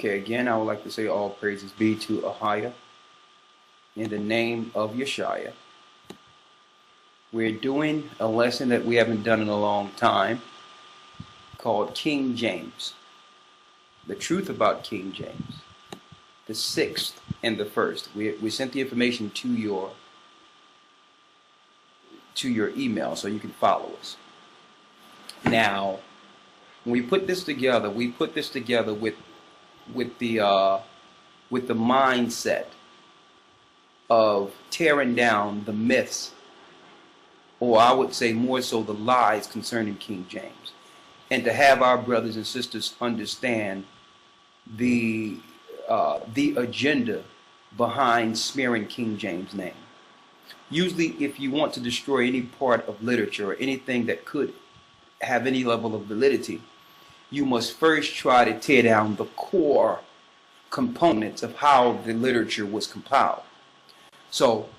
Okay, again, I would like to say all praises be to Ahia in the name of Yeshaya. We're doing a lesson that we haven't done in a long time called King James. The truth about King James. The sixth and the first. We sent the information to your email so you can follow us. Now, when we put this together, with the mindset of tearing down the myths, or I would say more so the lies concerning King James, and to have our brothers and sisters understand the agenda behind smearing King James' name. Usually, if you want to destroy any part of literature or anything that could have any level of validity, you must first try to tear down the core components of how the literature was compiled. So,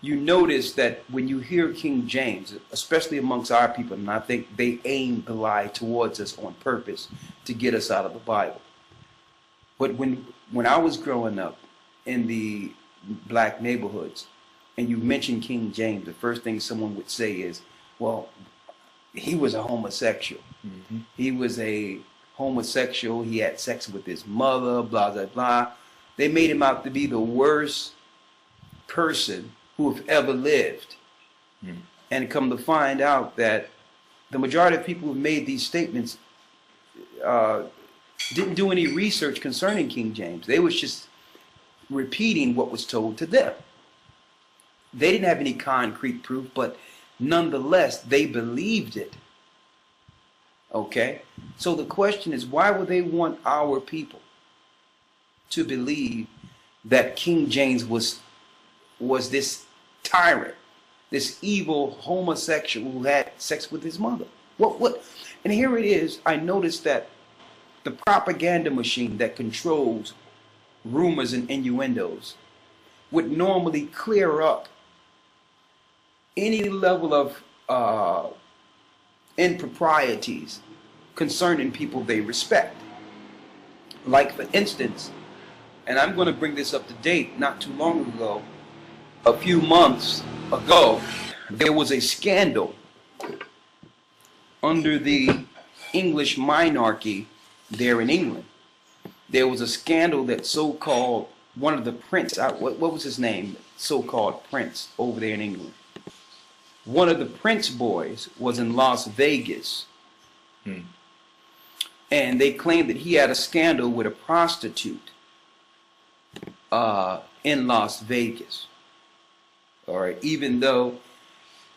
you notice that when you hear King James, especially amongst our people, and I think they aim the lie towards us on purpose to get us out of the Bible. But when I was growing up in the black neighborhoods, and you mention King James, the first thing someone would say is, well, he was a homosexual. Mm-hmm. He was a homosexual. He had sex with his mother, blah, blah, blah. They made him out to be the worst person who have ever lived. Mm-hmm. And come to find out that the majority of people who made these statements didn't do any research concerning King James. They was just repeating what was told to them. They didn't have any concrete proof, but nonetheless, they believed it. Okay? So the question is, why would they want our people to believe that King James was this tyrant, this evil homosexual who had sex with his mother? What? And here it is. I noticed that the propaganda machine that controls rumors and innuendos would normally clear up any level of improprieties concerning people they respect. Like, for instance, and I'm going to bring this up to date, not too long ago, a few months ago, there was a scandal under the English monarchy there in England. There was a scandal that so-called one of the prince, what was his name, so-called prince over there in England. One of the Prince boys was in Las Vegas. And they claimed that he had a scandal with a prostitute in Las Vegas. All right, even though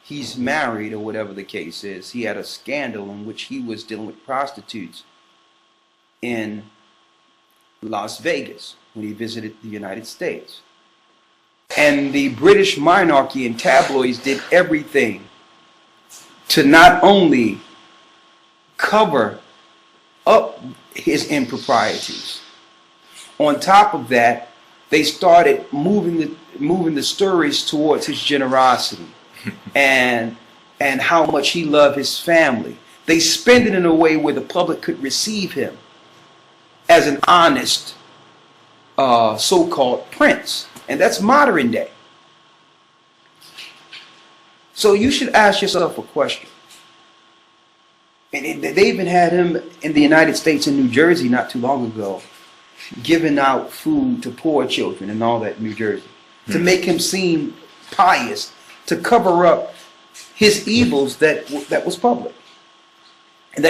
he's married or whatever the case is, he had a scandal in which he was dealing with prostitutes in Las Vegas when he visited the United States. And the British monarchy and tabloids did everything to not only cover up his improprieties. On top of that, they started moving the stories towards his generosity and how much he loved his family. They spend it in a way where the public could receive him as an honest so-called prince. And that's modern day. So you should ask yourself a question. And they even had him in the United States in New Jersey not too long ago, giving out food to poor children and all that in New Jersey, to make him seem pious, to cover up his evils that was public. And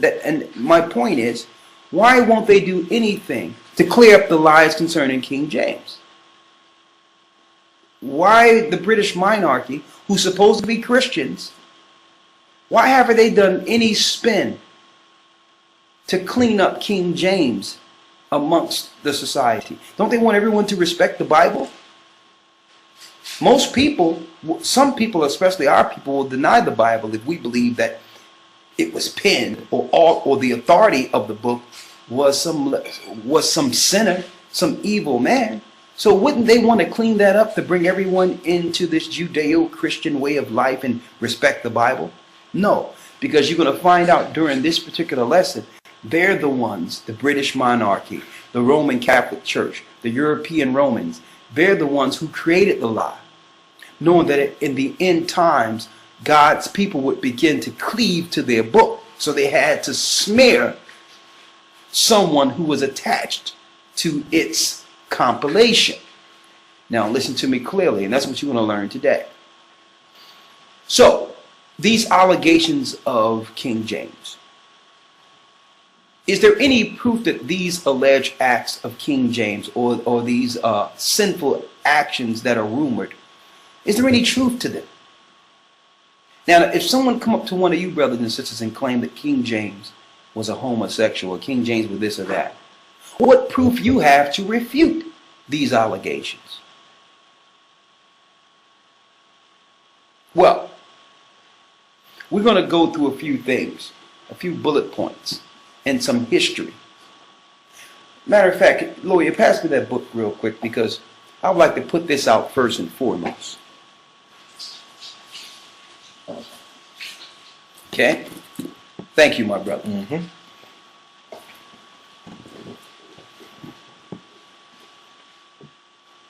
and my point is, why won't they do anything to clear up the lies concerning King James? Why the British monarchy, who's supposed to be Christians, why haven't they done any spin to clean up King James amongst the society? Don't they want everyone to respect the Bible? Most people, some people, especially our people, will deny the Bible if we believe that it was penned or the authority of the book was some sinner, some evil man. So wouldn't they want to clean that up to bring everyone into this Judeo-Christian way of life and respect the Bible? No, because you're going to find out during this particular lesson They're the ones, the British monarchy, the Roman Catholic Church, the European Romans, they're the ones who created the lie, knowing that in the end times, God's people would begin to cleave to their book. So they had to smear someone who was attached to its compilation. Now listen to me clearly, and that's what you're going to learn today. So, these allegations of King James. Is there any proof that these alleged acts of King James or these sinful actions that are rumored, is there any truth to them? Now, if someone come up to one of you brothers and sisters and claim that King James was a homosexual, or King James was this or that, what proof you have to refute these allegations? Well, we're going to go through a few things, a few bullet points, and some history. Matter of fact, lawyer, pass me that book real quick because I would like to put this out first and foremost. Okay? Thank you, my brother. Mm-hmm.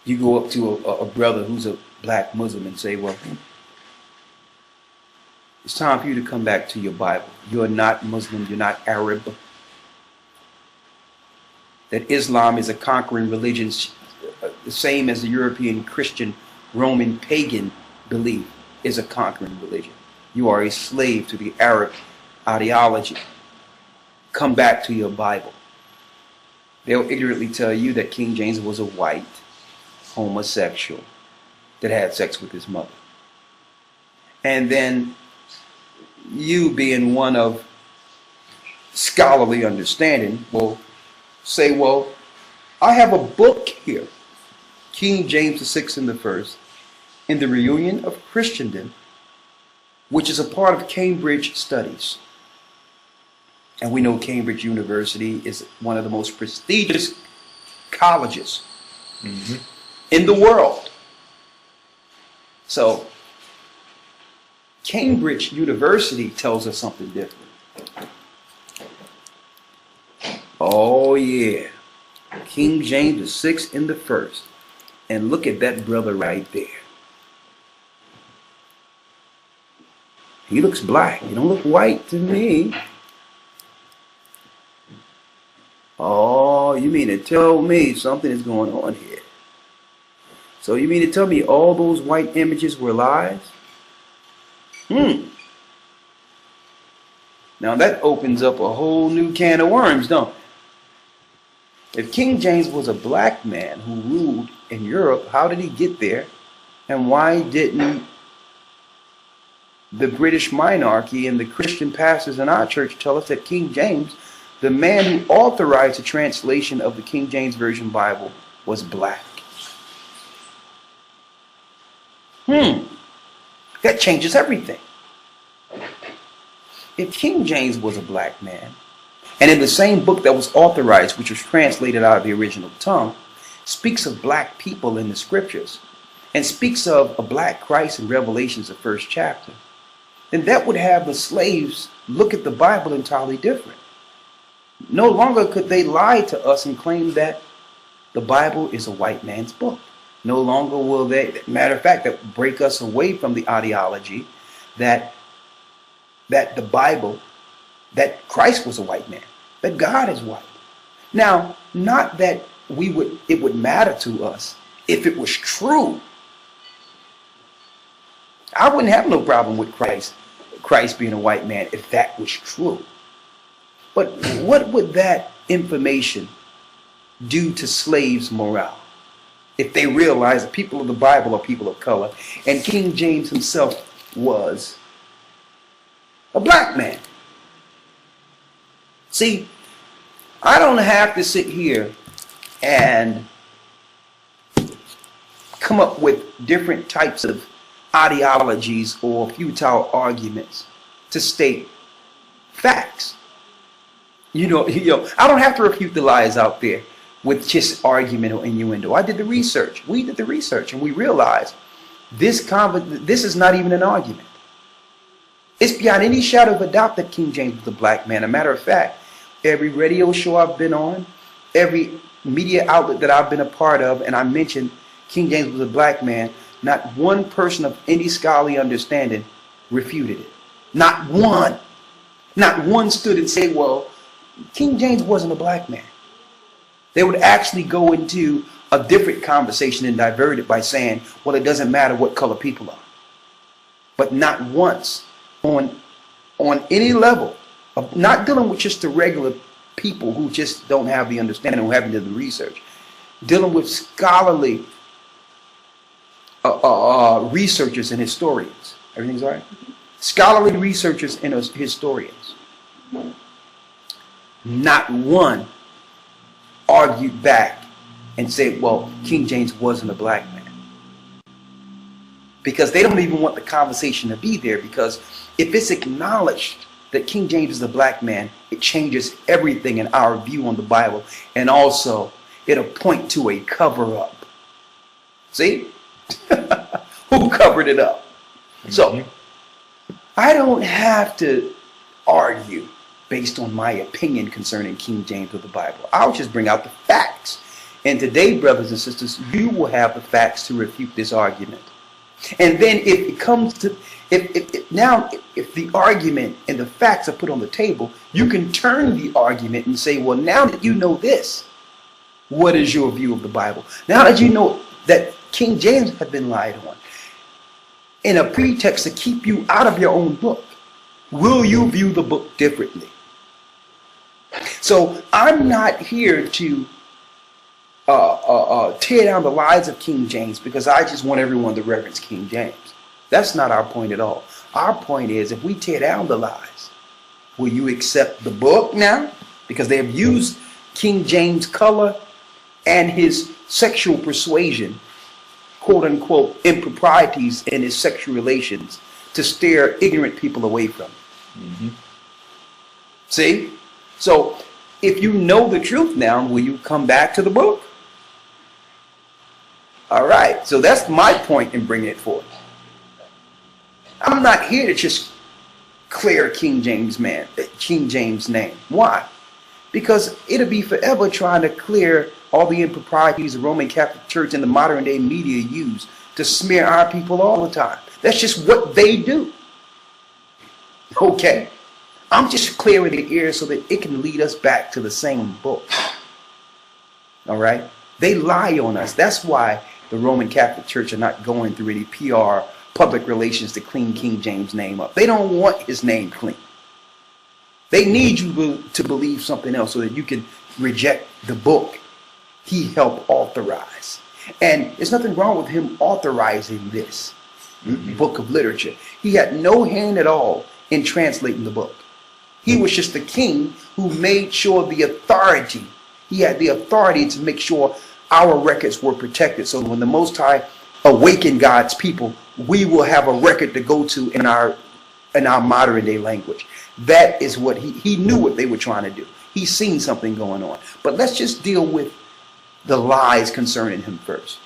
You go up to a brother who's a black Muslim and say, well, it's time for you to come back to your Bible. You're not Muslim, you're not Arab. That Islam is a conquering religion, the same as the European Christian, Roman, pagan belief is a conquering religion. You are a slave to the Arab ideology. Come back to your Bible. They'll ignorantly tell you that King James was a white homosexual that had sex with his mother. And then you, being one of scholarly understanding, will say, well, I have a book here, King James VI and the First, in the Reunion of Christendom, which is a part of Cambridge Studies. And we know Cambridge University is one of the most prestigious colleges in the world. So, Cambridge University tells us something different. Oh yeah, King James VI and the First. And look at that brother right there. He looks black. He don't look white to me. Oh, you mean to tell me something is going on here? So you mean to tell me all those white images were lies? Now that opens up a whole new can of worms, don't it? If King James was a black man who ruled in Europe, how did he get there? And why didn't the British monarchy and the Christian pastors in our church tell us that King James, the man who authorized the translation of the King James Version Bible, was black? That changes everything. If King James was a black man, and in the same book that was authorized, which was translated out of the original tongue, speaks of black people in the scriptures, and speaks of a black Christ in Revelations, the first chapter, then that would have the slaves look at the Bible entirely different. No longer could they lie to us and claim that the Bible is a white man's book. No longer will they, matter of fact, that break us away from the ideology that the Bible, that Christ was a white man, that God is white. Now, not that it would matter to us if it was true. I wouldn't have no problem with Christ being a white man if that was true. But what would that information do to slaves' morale if they realized the people of the Bible are people of color and King James himself was a black man? See, I don't have to sit here and come up with different types of ideologies or futile arguments to state facts. I don't have to refute the lies out there with just argument or innuendo. I did the research. We did the research, and we realized this is not even an argument. It's beyond any shadow of a doubt that King James was a black man. As a matter of fact, every radio show I've been on, every media outlet that I've been a part of, and I mentioned King James was a black man, not one person of any scholarly understanding refuted it. Not one. Not one stood and said, well, King James wasn't a black man. They would actually go into a different conversation and divert it by saying, well, it doesn't matter what color people are. But not once on any level of not dealing with just the regular people who just don't have the understanding or haven't done the research, dealing with scholarly researchers and historians. Everything's all right? Scholarly researchers and historians. Not one argued back and said, well, King James wasn't a black man. Because they don't even want the conversation to be there, because if it's acknowledged that King James is a black man, it changes everything in our view on the Bible, and also it'll point to a cover-up. See? Who covered it up? So, I don't have to argue based on my opinion concerning King James or the Bible. I'll just bring out the facts. And today, brothers and sisters, you will have the facts to refute this argument. And then if it comes to, if the argument and the facts are put on the table, you can turn the argument and say, well, now that you know this, what is your view of the Bible? Now that you know that King James had been lied on, in a pretext to keep you out of your own book, will you view the book differently? So I'm not here to tear down the lies of King James because I just want everyone to reverence King James. That's not our point at all. Our point is, if we tear down the lies, will you accept the book now? Because they have used King James' color and his sexual persuasion, quote unquote, improprieties in his sexual relations to steer ignorant people away from it. See? So if you know the truth now, will you come back to the book? All right. So that's my point in bringing it forth. I'm not here to just clear King James name. Why? Because it'll be forever trying to clear all the improprieties the Roman Catholic Church and the modern day media use to smear our people all the time. That's just what they do. Okay? I'm just clearing the air so that it can lead us back to the same book. All right? They lie on us. That's why the Roman Catholic Church are not going through any PR, public relations to clean King James' name up. They don't want his name clean. They need you to believe something else so that you can reject the book he helped authorize. And there's nothing wrong with him authorizing this book of literature. He had no hand at all in translating the book. He was just the king who made sure the authority, he had the authority to make sure our records were protected. So when the Most High awaken God's people, we will have a record to go to in our modern day language. That is what he knew what they were trying to do. He's seen something going on. But let's just deal with the lies concerning him first.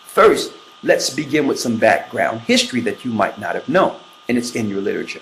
First, let's begin with some background history that you might not have known, and it's in your literature.